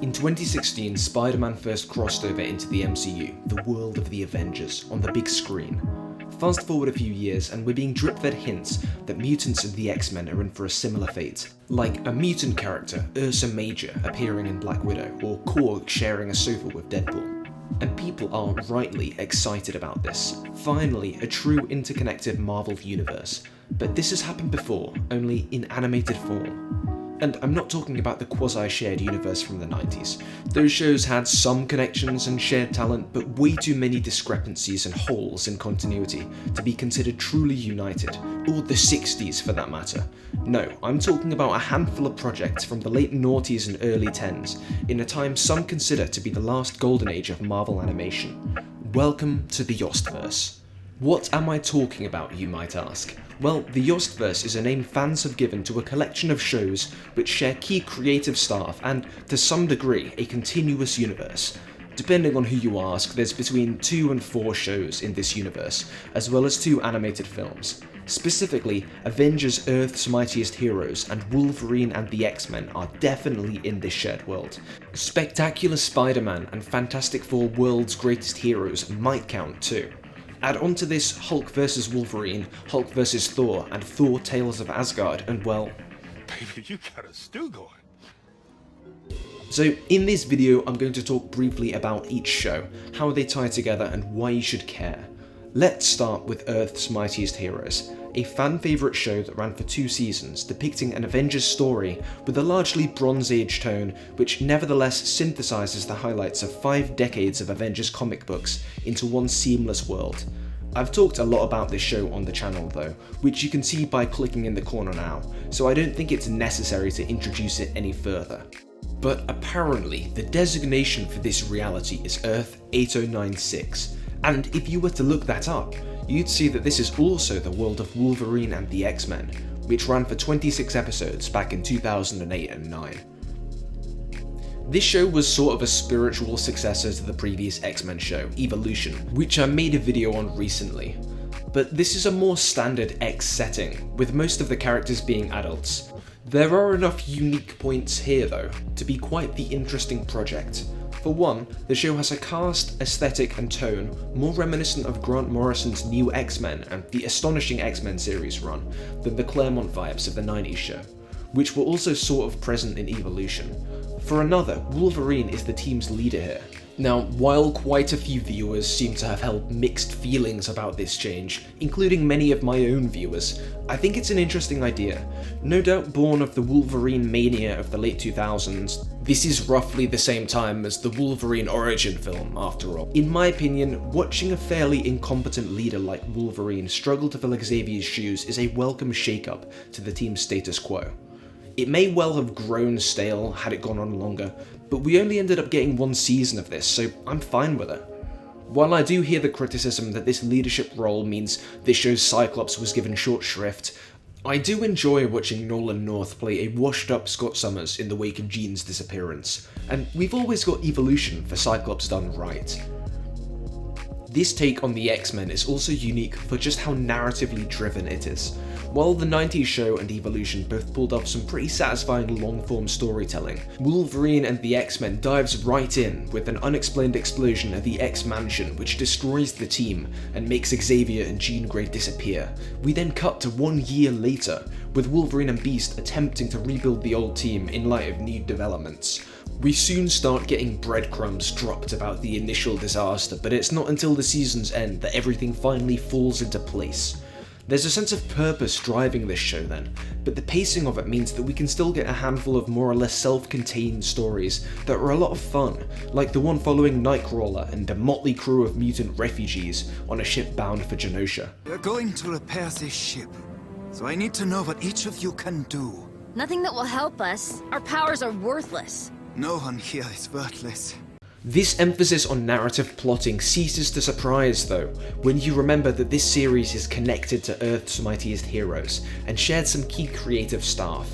In 2016, Spider-Man first crossed over into the MCU, the world of the Avengers, on the big screen. Fast forward a few years and we're being drip-fed hints that mutants and the X-Men are in for a similar fate. Like a mutant character, Ursa Major, appearing in Black Widow, or Korg sharing a sofa with Deadpool. And people are rightly excited about this. Finally, a true interconnected Marvel universe. But this has happened before, only in animated form. And I'm not talking about the quasi-shared universe from the 90s. Those shows had some connections and shared talent, but way too many discrepancies and holes in continuity to be considered truly united, or the 60s for that matter. No, I'm talking about a handful of projects from the late noughties and early 10s, in a time some consider to be the last golden age of Marvel animation. Welcome to the Yostverse. What am I talking about, you might ask? Well, the Yostverse is a name fans have given to a collection of shows which share key creative staff and, to some degree, a continuous universe. Depending on who you ask, there's between 2 and 4 shows in this universe, as well as 2 animated films. Specifically, Avengers Earth's Mightiest Heroes and Wolverine and the X-Men are definitely in this shared world. Spectacular Spider-Man and Fantastic Four World's Greatest Heroes might count too. Add onto this Hulk vs. Wolverine, Hulk vs. Thor, and Thor Tales of Asgard, and well... Baby, you got a stew going. So in this video, I'm going to talk briefly about each show, how they tie together, and why you should care. Let's start with Earth's Mightiest Heroes, a fan favourite show that ran for 2 seasons, depicting an Avengers story with a largely Bronze Age tone, which nevertheless synthesises the highlights of 5 decades of Avengers comic books into one seamless world. I've talked a lot about this show on the channel though, which you can see by clicking in the corner now, so I don't think it's necessary to introduce it any further. But apparently, the designation for this reality is Earth 8096, and if you were to look that up, you'd see that this is also the world of Wolverine and the X-Men, which ran for 26 episodes back in 2008 and 9. This show was sort of a spiritual successor to the previous X-Men show, Evolution, which I made a video on recently. But this is a more standard X setting, with most of the characters being adults. There are enough unique points here though, to be quite the interesting project. For one, the show has a cast, aesthetic and tone more reminiscent of Grant Morrison's New X-Men and the Astonishing X-Men series run than the Claremont vibes of the 90s show, which were also sort of present in Evolution. For another, Wolverine is the team's leader here. Now, while quite a few viewers seem to have held mixed feelings about this change, including many of my own viewers, I think it's an interesting idea. No doubt born of the Wolverine mania of the late 2000s, this is roughly the same time as the Wolverine origin film, after all. In my opinion, watching a fairly incompetent leader like Wolverine struggle to fill Xavier's shoes is a welcome shake-up to the team's status quo. It may well have grown stale had it gone on longer, but we only ended up getting 1 season of this, so I'm fine with it. While I do hear the criticism that this leadership role means this show's Cyclops was given short shrift, I do enjoy watching Nolan North play a washed-up Scott Summers in the wake of Jean's disappearance, and we've always got Evolution for Cyclops done right. This take on the X-Men is also unique for just how narratively driven it is. While the 90s show and Evolution both pulled off some pretty satisfying long-form storytelling, Wolverine and the X-Men dives right in with an unexplained explosion at the X-Mansion which destroys the team and makes Xavier and Jean Grey disappear. We then cut to 1 year later, with Wolverine and Beast attempting to rebuild the old team in light of new developments. We soon start getting breadcrumbs dropped about the initial disaster, but it's not until the season's end that everything finally falls into place. There's a sense of purpose driving this show then, but the pacing of it means that we can still get a handful of more or less self-contained stories that are a lot of fun, like the one following Nightcrawler and a motley crew of mutant refugees on a ship bound for Genosha. We're going to repair this ship, so I need to know what each of you can do. Nothing that will help us. Our powers are worthless. No one here is worthless. This emphasis on narrative plotting ceases to surprise though, when you remember that this series is connected to Earth's Mightiest Heroes, and shared some key creative staff.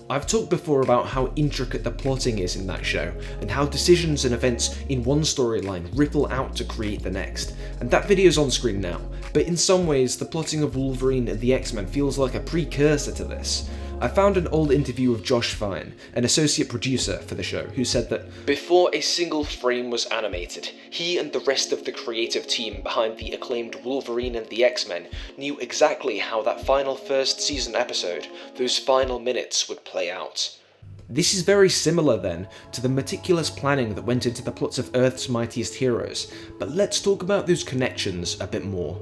I've talked before about how intricate the plotting is in that show, and how decisions and events in one storyline ripple out to create the next, and that video's on screen now, but in some ways the plotting of Wolverine and the X-Men feels like a precursor to this. I found an old interview of Josh Fine, an associate producer for the show, who said that before a single frame was animated, he and the rest of the creative team behind the acclaimed Wolverine and the X-Men knew exactly how that final first season episode, those final minutes, would play out. This is very similar then to the meticulous planning that went into the plots of Earth's Mightiest Heroes, but let's talk about those connections a bit more.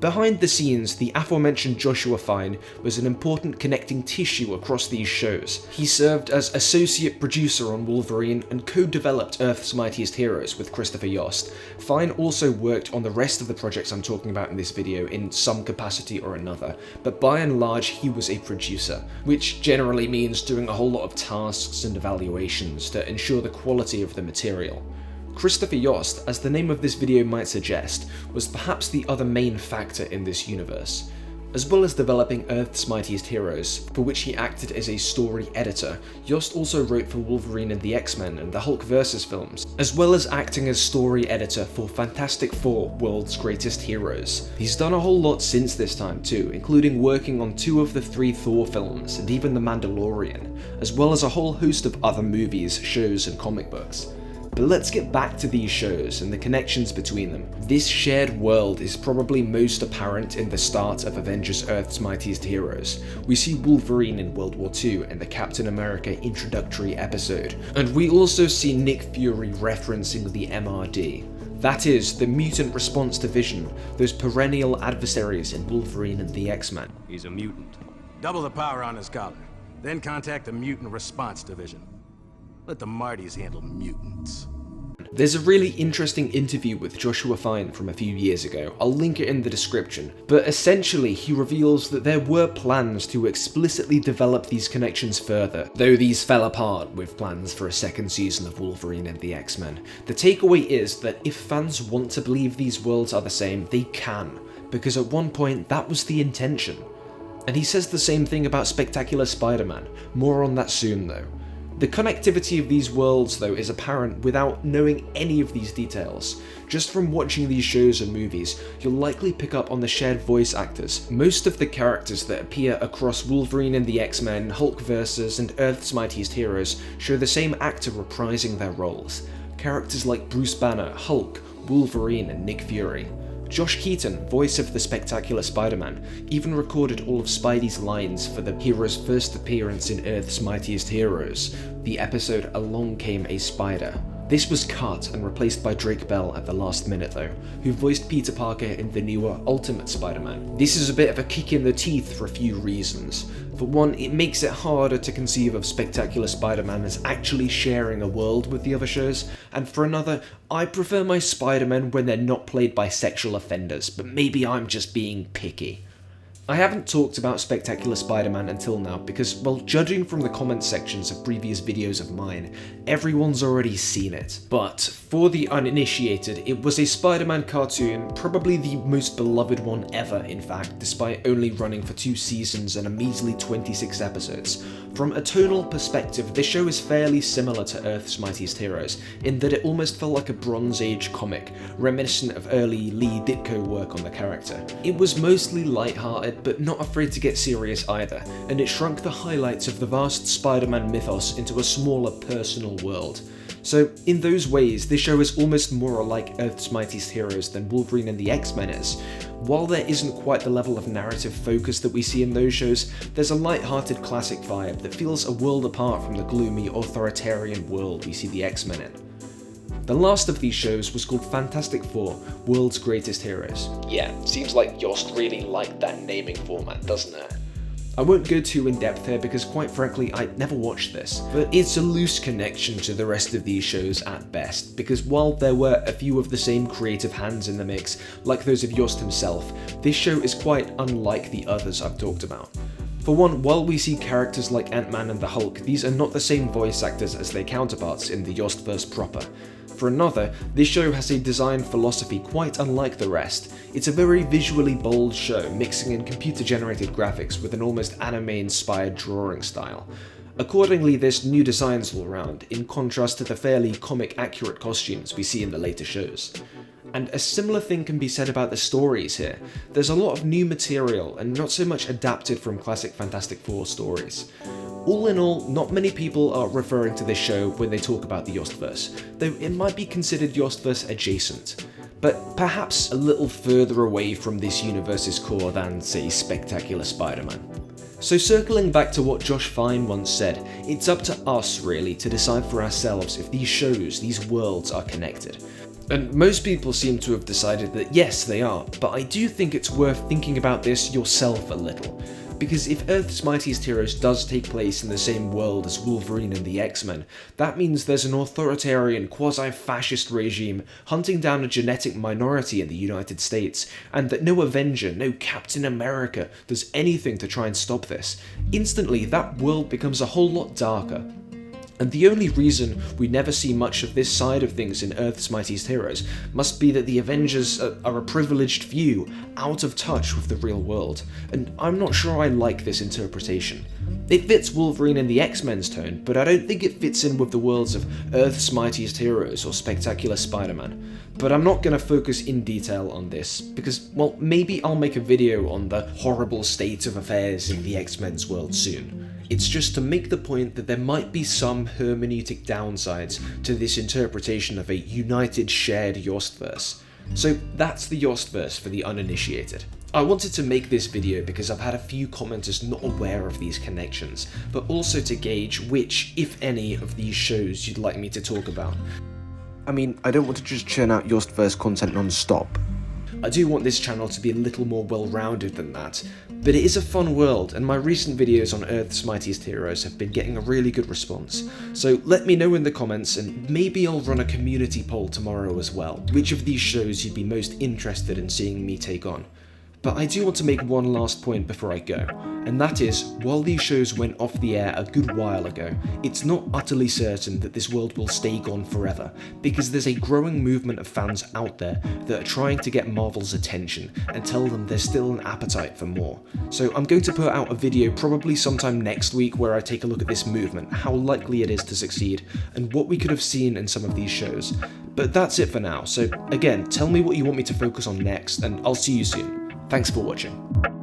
Behind the scenes, the aforementioned Joshua Fine was an important connecting tissue across these shows. He served as associate producer on Wolverine and co-developed Earth's Mightiest Heroes with Christopher Yost. Fine also worked on the rest of the projects I'm talking about in this video in some capacity or another, but by and large he was a producer, which generally means doing a whole lot of tasks and evaluations to ensure the quality of the material. Christopher Yost, as the name of this video might suggest, was perhaps the other main factor in this universe. As well as developing Earth's Mightiest Heroes, for which he acted as a story editor, Yost also wrote for Wolverine and the X-Men and the Hulk vs. films, as well as acting as story editor for Fantastic Four: World's Greatest Heroes. He's done a whole lot since this time too, including working on 2 of the 3 Thor films and even The Mandalorian, as well as a whole host of other movies, shows and comic books. But let's get back to these shows and the connections between them. This shared world is probably most apparent in the start of Avengers Earth's Mightiest Heroes. We see Wolverine in World War II in the Captain America introductory episode, and we also see Nick Fury referencing the MRD. That is, the Mutant Response Division, those perennial adversaries in Wolverine and the X-Men. He's a mutant. Double the power on his collar. Then contact the Mutant Response Division. Let the Martys handle mutants. There's a really interesting interview with Joshua Fine from a few years ago, I'll link it in the description, but essentially he reveals that there were plans to explicitly develop these connections further, though these fell apart with plans for a second season of Wolverine and the X-Men. The takeaway is that if fans want to believe these worlds are the same, they can, because at one point that was the intention. And he says the same thing about Spectacular Spider-Man, more on that soon though. The connectivity of these worlds, though, is apparent without knowing any of these details. Just from watching these shows and movies, you'll likely pick up on the shared voice actors. Most of the characters that appear across Wolverine and the X-Men, Hulk vs. and Earth's Mightiest Heroes show the same actor reprising their roles. Characters like Bruce Banner, Hulk, Wolverine and Nick Fury. Josh Keaton, voice of the Spectacular Spider-Man, even recorded all of Spidey's lines for the hero's first appearance in Earth's Mightiest Heroes, the episode Along Came a Spider. This was cut and replaced by Drake Bell at the last minute though, who voiced Peter Parker in the newer Ultimate Spider-Man. This is a bit of a kick in the teeth for a few reasons. For one, it makes it harder to conceive of Spectacular Spider-Man as actually sharing a world with the other shows, and for another, I prefer my Spider-Men when they're not played by sexual offenders, but maybe I'm just being picky. I haven't talked about Spectacular Spider-Man until now because, well, judging from the comment sections of previous videos of mine, everyone's already seen it. But for the uninitiated, it was a Spider-Man cartoon, probably the most beloved one ever in fact, despite only running for 2 seasons and a measly 26 episodes. From a tonal perspective, this show is fairly similar to Earth's Mightiest Heroes, in that it almost felt like a Bronze Age comic, reminiscent of early Lee Ditko work on the character. It was mostly lighthearted, but not afraid to get serious either, and it shrunk the highlights of the vast Spider-Man mythos into a smaller personal world. So in those ways, this show is almost more like Earth's Mightiest Heroes than Wolverine and the X-Men is. While there isn't quite the level of narrative focus that we see in those shows, there's a light-hearted classic vibe that feels a world apart from the gloomy, authoritarian world we see the X-Men in. The last of these shows was called Fantastic Four: World's Greatest Heroes. Yeah, seems like Yost really liked that naming format, doesn't it? I won't go too in depth here because quite frankly I never watched this, but it's a loose connection to the rest of these shows at best, because while there were a few of the same creative hands in the mix, like those of Yost himself, this show is quite unlike the others I've talked about. For one, while we see characters like Ant-Man and the Hulk, these are not the same voice actors as their counterparts in the Yostverse proper. For another, this show has a design philosophy quite unlike the rest. It's a very visually bold show, mixing in computer-generated graphics with an almost anime-inspired drawing style. Accordingly, there's new designs all around, in contrast to the fairly comic-accurate costumes we see in the later shows. And a similar thing can be said about the stories here. There's a lot of new material and not so much adapted from classic Fantastic Four stories. All in all, not many people are referring to this show when they talk about the Yostverse, though it might be considered Yostverse adjacent, but perhaps a little further away from this universe's core than, say, Spectacular Spider-Man. So circling back to what Josh Fine once said, it's up to us really to decide for ourselves if these shows, these worlds are connected. And most people seem to have decided that yes, they are, but I do think it's worth thinking about this yourself a little. Because if Earth's Mightiest Heroes does take place in the same world as Wolverine and the X-Men, that means there's an authoritarian, quasi-fascist regime hunting down a genetic minority in the United States, and that no Avenger, no Captain America does anything to try and stop this. Instantly, that world becomes a whole lot darker. And the only reason we never see much of this side of things in Earth's Mightiest Heroes must be that the Avengers are a privileged few, out of touch with the real world, and I'm not sure I like this interpretation. It fits Wolverine and the X-Men's tone, but I don't think it fits in with the worlds of Earth's Mightiest Heroes or Spectacular Spider-Man. But I'm not going to focus in detail on this, because, well, maybe I'll make a video on the horrible state of affairs in the X-Men's world soon. It's just to make the point that there might be some hermeneutic downsides to this interpretation of a united, shared Yostverse. So that's the Yostverse for the uninitiated. I wanted to make this video because I've had a few commenters not aware of these connections, but also to gauge which, if any, of these shows you'd like me to talk about. I mean, I don't want to just churn out Yostverse content non-stop. I do want this channel to be a little more well-rounded than that, but it is a fun world, and my recent videos on Earth's Mightiest Heroes have been getting a really good response. So let me know in the comments, and maybe I'll run a community poll tomorrow as well, which of these shows you'd be most interested in seeing me take on. But I do want to make one last point before I go, and that is, while these shows went off the air a good while ago, it's not utterly certain that this world will stay gone forever, because there's a growing movement of fans out there that are trying to get Marvel's attention and tell them there's still an appetite for more. So I'm going to put out a video probably sometime next week where I take a look at this movement, how likely it is to succeed, and what we could have seen in some of these shows. But that's it for now, so again, tell me what you want me to focus on next, and I'll see you soon. Thanks for watching.